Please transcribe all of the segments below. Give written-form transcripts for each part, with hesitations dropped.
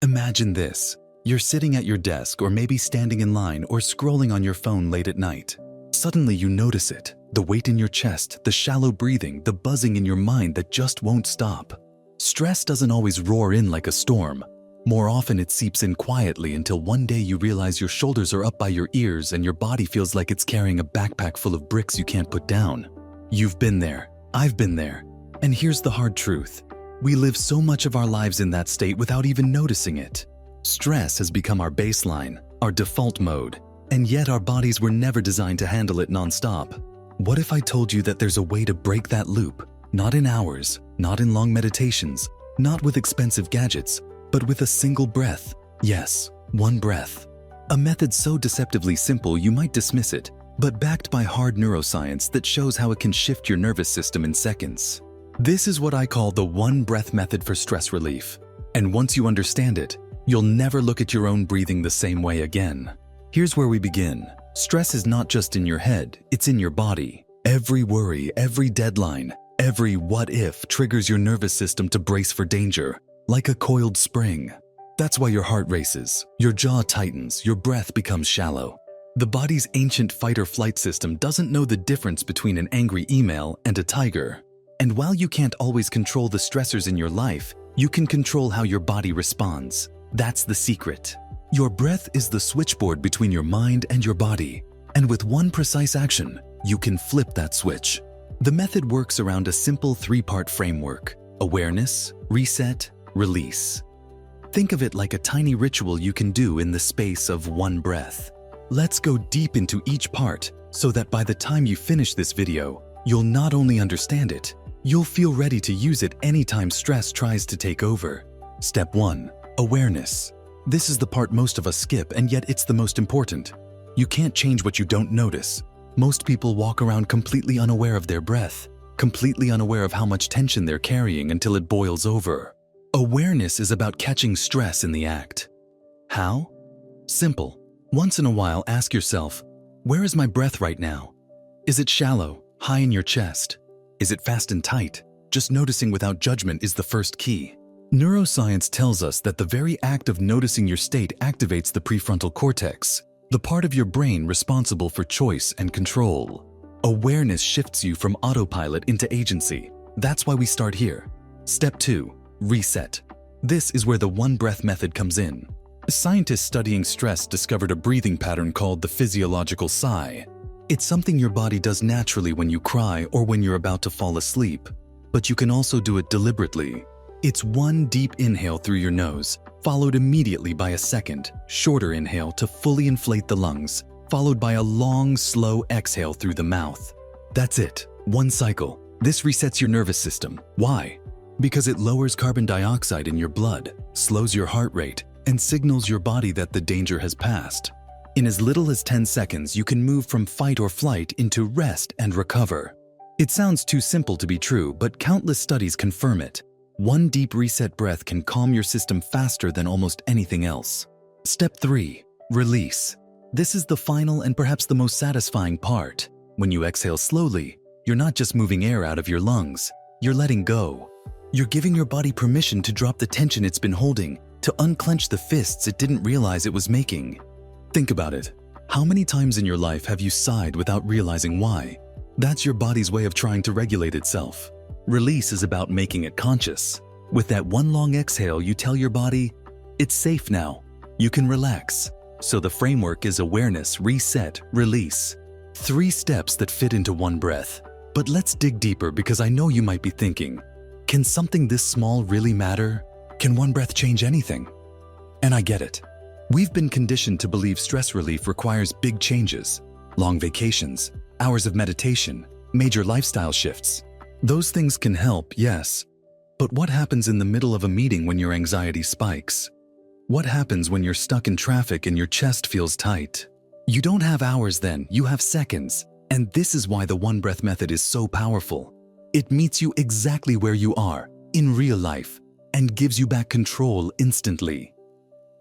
Imagine this. You're sitting at your desk or maybe standing in line or scrolling on your phone late at night. Suddenly you notice it, the weight in your chest, the shallow breathing, the buzzing in your mind that just won't stop. Stress doesn't always roar in like a storm. More often it seeps in quietly until one day you realize your shoulders are up by your ears and your body feels like it's carrying a backpack full of bricks you can't put down. You've been there. I've been there. And here's the hard truth. We live so much of our lives in that state without even noticing it. Stress has become our baseline, our default mode, and yet our bodies were never designed to handle it nonstop. What if I told you that there's a way to break that loop? Not in hours, not in long meditations, not with expensive gadgets, but with a single breath. Yes, one breath. A method so deceptively simple you might dismiss it, but backed by hard neuroscience that shows how it can shift your nervous system in seconds. This is what I call the one breath method for stress relief. And once you understand it, you'll never look at your own breathing the same way again. Here's where we begin. Stress is not just in your head, it's in your body. Every worry, every deadline, every what if triggers your nervous system to brace for danger, like a coiled spring. That's why your heart races, your jaw tightens, your breath becomes shallow. The body's ancient fight-or-flight system doesn't know the difference between an angry email and a tiger. And while you can't always control the stressors in your life, you can control how your body responds. That's the secret. Your breath is the switchboard between your mind and your body. And with one precise action, you can flip that switch. The method works around a simple three-part framework: awareness, reset, release. Think of it like a tiny ritual you can do in the space of one breath. Let's go deep into each part so that by the time you finish this video, you'll not only understand it, you'll feel ready to use it anytime stress tries to take over. Step 1. Awareness. This is the part most of us skip, and yet it's the most important. You can't change what you don't notice. Most people walk around completely unaware of their breath, completely unaware of how much tension they're carrying until it boils over. Awareness is about catching stress in the act. How? Simple. Once in a while, ask yourself, where is my breath right now? Is it shallow, high in your chest? Is it fast and tight? Just noticing without judgment is the first key. Neuroscience tells us that the very act of noticing your state activates the prefrontal cortex, the part of your brain responsible for choice and control. Awareness shifts you from autopilot into agency. That's why we start here. Step 2. Reset. This is where the one breath method comes in. Scientists studying stress discovered a breathing pattern called the physiological sigh. It's something your body does naturally when you cry or when you're about to fall asleep, but you can also do it deliberately. It's one deep inhale through your nose, followed immediately by a second, shorter inhale to fully inflate the lungs, followed by a long, slow exhale through the mouth. That's it. One cycle. This resets your nervous system. Why? Because it lowers carbon dioxide in your blood, slows your heart rate, and signals your body that the danger has passed. In as little as 10 seconds, you can move from fight or flight into rest and recover. It sounds too simple to be true, but countless studies confirm it. One deep reset breath can calm your system faster than almost anything else. Step 3. Release. This is the final and perhaps the most satisfying part. When you exhale slowly, you're not just moving air out of your lungs, you're letting go. You're giving your body permission to drop the tension it's been holding, to unclench the fists it didn't realize it was making. Think about it. How many times in your life have you sighed without realizing why? That's your body's way of trying to regulate itself. Release is about making it conscious. With that one long exhale, you tell your body, it's safe now. You can relax. So the framework is awareness, reset, release. 3 steps that fit into one breath. But let's dig deeper because I know you might be thinking, can something this small really matter? Can one breath change anything? And I get it. We've been conditioned to believe stress relief requires big changes, long vacations, hours of meditation, major lifestyle shifts. Those things can help, yes. But what happens in the middle of a meeting when your anxiety spikes? What happens when you're stuck in traffic and your chest feels tight? You don't have hours then, you have seconds. And this is why the one breath method is so powerful. It meets you exactly where you are, in real life, and gives you back control instantly.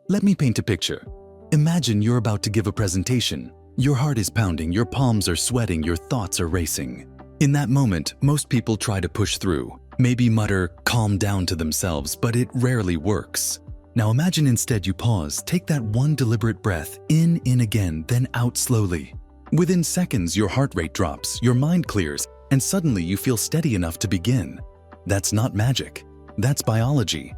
Let me paint a picture. Imagine you're about to give a presentation. Your heart is pounding, your palms are sweating, your thoughts are racing. In that moment, most people try to push through, maybe mutter, calm down to themselves, but it rarely works. Now imagine instead you pause, take that one deliberate breath, in again, then out slowly. Within seconds, your heart rate drops, your mind clears, and suddenly you feel steady enough to begin. That's not magic. That's biology.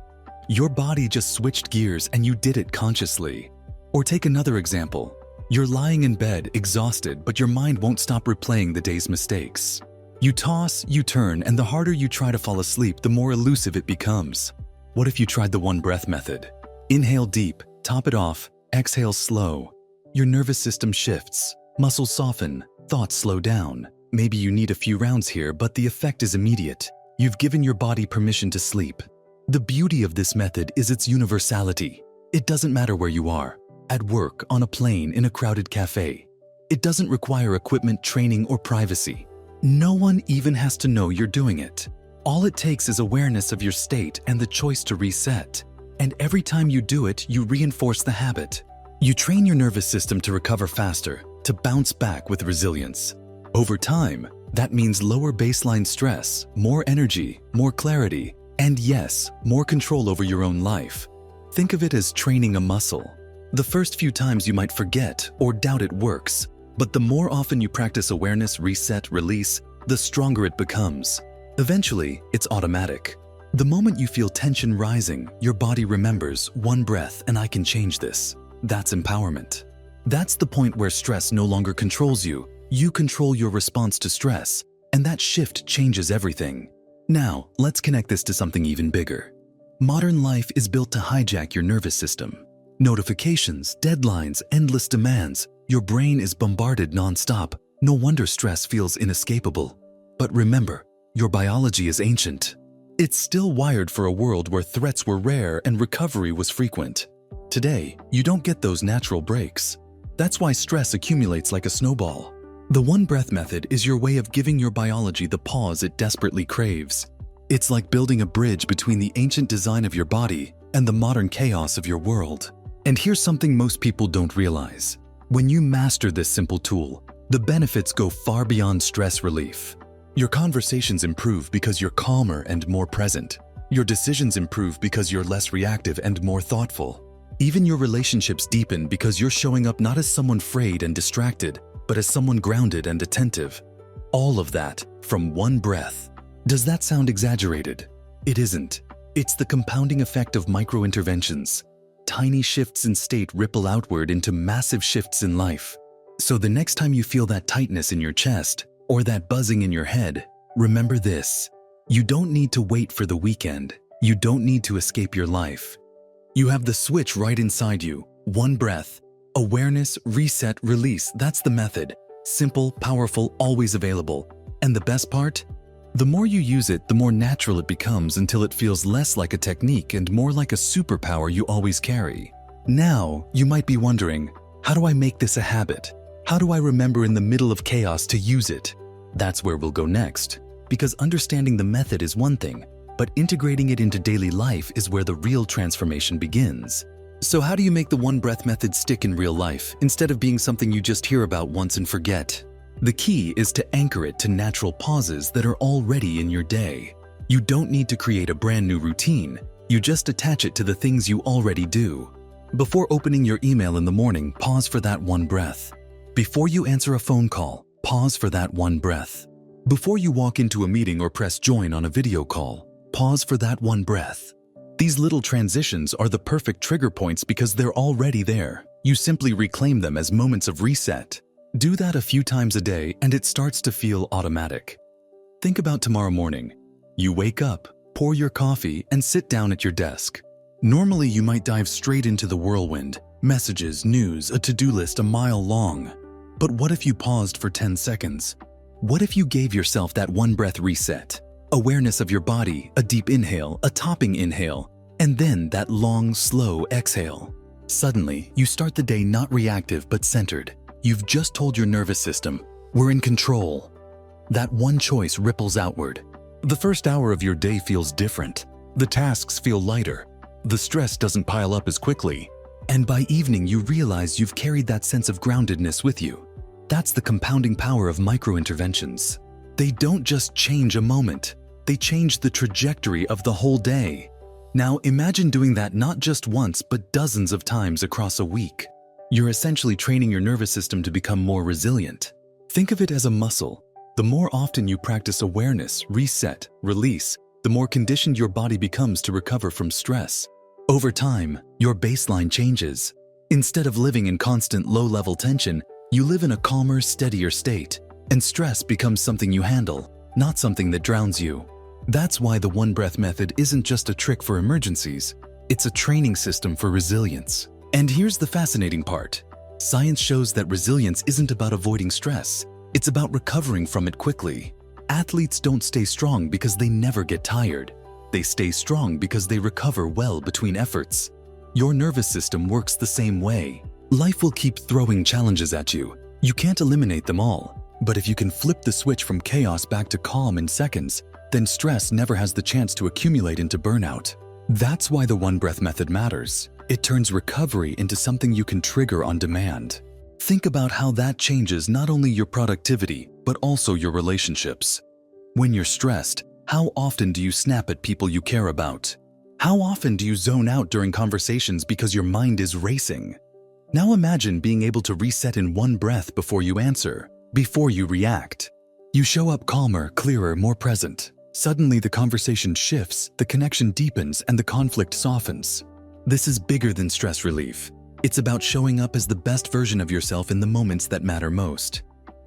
Your body just switched gears and you did it consciously. Or take another example. You're lying in bed, exhausted, but your mind won't stop replaying the day's mistakes. You toss, you turn, and the harder you try to fall asleep, the more elusive it becomes. What if you tried the one breath method? Inhale deep, top it off, exhale slow. Your nervous system shifts, muscles soften, thoughts slow down. Maybe you need a few rounds here, but the effect is immediate. You've given your body permission to sleep. The beauty of this method is its universality. It doesn't matter where you are, at work, on a plane, in a crowded cafe. It doesn't require equipment, training, or privacy. No one even has to know you're doing it. All it takes is awareness of your state and the choice to reset. And every time you do it, you reinforce the habit. You train your nervous system to recover faster, to bounce back with resilience. Over time, that means lower baseline stress, more energy, more clarity, and yes, more control over your own life. Think of it as training a muscle. The first few times you might forget or doubt it works, but the more often you practice awareness, reset, release, the stronger it becomes. Eventually, it's automatic. The moment you feel tension rising, your body remembers, one breath and I can change this. That's empowerment. That's the point where stress no longer controls you. You control your response to stress, and that shift changes everything. Now, let's connect this to something even bigger. Modern life is built to hijack your nervous system. Notifications, deadlines, endless demands. Your brain is bombarded nonstop. No wonder stress feels inescapable. But remember, your biology is ancient. It's still wired for a world where threats were rare and recovery was frequent. Today, you don't get those natural breaks. That's why stress accumulates like a snowball. The one breath method is your way of giving your biology the pause it desperately craves. It's like building a bridge between the ancient design of your body and the modern chaos of your world. And here's something most people don't realize. When you master this simple tool, the benefits go far beyond stress relief. Your conversations improve because you're calmer and more present. Your decisions improve because you're less reactive and more thoughtful. Even your relationships deepen because you're showing up not as someone frayed and distracted, but as someone grounded and attentive. All of that from one breath. Does that sound exaggerated? It isn't. It's the compounding effect of micro-interventions. Tiny shifts in state ripple outward into massive shifts in life. So the next time you feel that tightness in your chest or that buzzing in your head, remember this. You don't need to wait for the weekend. You don't need to escape your life. You have the switch right inside you. One breath. Awareness, reset, release. That's the method. Simple, powerful, always available. And the best part? The more you use it, the more natural it becomes until it feels less like a technique and more like a superpower you always carry. Now, you might be wondering, how do I make this a habit? How do I remember in the middle of chaos to use it? That's where we'll go next. Because understanding the method is one thing, but integrating it into daily life is where the real transformation begins. So how do you make the one breath method stick in real life instead of being something you just hear about once and forget? The key is to anchor it to natural pauses that are already in your day. You don't need to create a brand new routine. You just attach it to the things you already do. Before opening your email in the morning, pause for that one breath. Before you answer a phone call, pause for that one breath. Before you walk into a meeting or press join on a video call, pause for that one breath. These little transitions are the perfect trigger points because they're already there. You simply reclaim them as moments of reset. Do that a few times a day and it starts to feel automatic. Think about tomorrow morning. You wake up, pour your coffee, and sit down at your desk. Normally, you might dive straight into the whirlwind. Messages, news, a to-do list a mile long. But what if you paused for 10 seconds? What if you gave yourself that one breath reset? Awareness of your body, a deep inhale, a topping inhale, and then that long, slow exhale. Suddenly, you start the day not reactive but centered. You've just told your nervous system, we're in control. That one choice ripples outward. The first hour of your day feels different. The tasks feel lighter. The stress doesn't pile up as quickly. And by evening, you realize you've carried that sense of groundedness with you. That's the compounding power of micro-interventions. They don't just change a moment. They change the trajectory of the whole day. Now imagine doing that not just once, but dozens of times across a week. You're essentially training your nervous system to become more resilient. Think of it as a muscle. The more often you practice awareness, reset, release, the more conditioned your body becomes to recover from stress. Over time, your baseline changes. Instead of living in constant low-level tension, you live in a calmer, steadier state, and stress becomes something you handle, not something that drowns you. That's why the one-breath method isn't just a trick for emergencies, it's a training system for resilience. And here's the fascinating part. Science shows that resilience isn't about avoiding stress, it's about recovering from it quickly. Athletes don't stay strong because they never get tired. They stay strong because they recover well between efforts. Your nervous system works the same way. Life will keep throwing challenges at you. You can't eliminate them all, but if you can flip the switch from chaos back to calm in seconds, then stress never has the chance to accumulate into burnout. That's why the one-breath method matters. It turns recovery into something you can trigger on demand. Think about how that changes not only your productivity, but also your relationships. When you're stressed, how often do you snap at people you care about? How often do you zone out during conversations because your mind is racing? Now imagine being able to reset in one breath before you answer, before you react. You show up calmer, clearer, more present. Suddenly the conversation shifts, the connection deepens, and the conflict softens. This is bigger than stress relief. It's about showing up as the best version of yourself in the moments that matter most.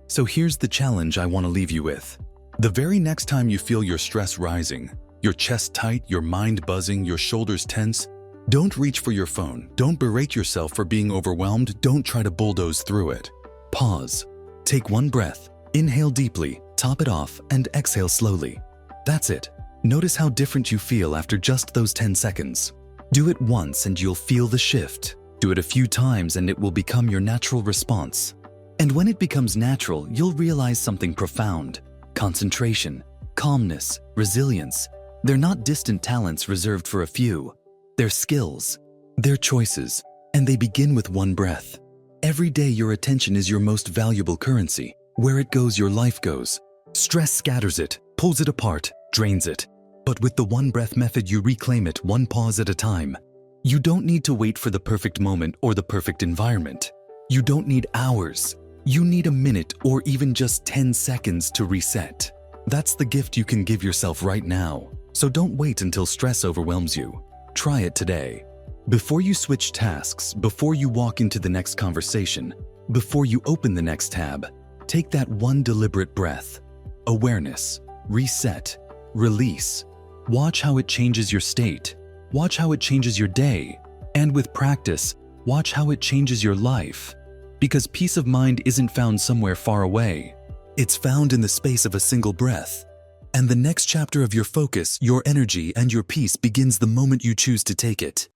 So here's the challenge I want to leave you with. The very next time you feel your stress rising, your chest tight, your mind buzzing, your shoulders tense, don't reach for your phone. Don't berate yourself for being overwhelmed. Don't try to bulldoze through it. Pause. Take one breath. Inhale deeply, top it off, and exhale slowly. That's it. Notice how different you feel after just those 10 seconds. Do it once and you'll feel the shift. Do it a few times and it will become your natural response. And when it becomes natural, you'll realize something profound. Concentration, calmness, resilience. They're not distant talents reserved for a few. They're skills, they're choices, and they begin with one breath. Every day your attention is your most valuable currency. Where it goes, your life goes. Stress scatters it, pulls it apart, drains it. But with the one breath method, you reclaim it one pause at a time. You don't need to wait for the perfect moment or the perfect environment. You don't need hours. You need a minute or even just 10 seconds to reset. That's the gift you can give yourself right now. So don't wait until stress overwhelms you. Try it today. Before you switch tasks, before you walk into the next conversation, before you open the next tab, take that one deliberate breath. Awareness, reset, release. Watch how it changes your state. Watch how it changes your day. And with practice, watch how it changes your life. Because peace of mind isn't found somewhere far away. It's found in the space of a single breath. And the next chapter of your focus, your energy, and your peace begins the moment you choose to take it.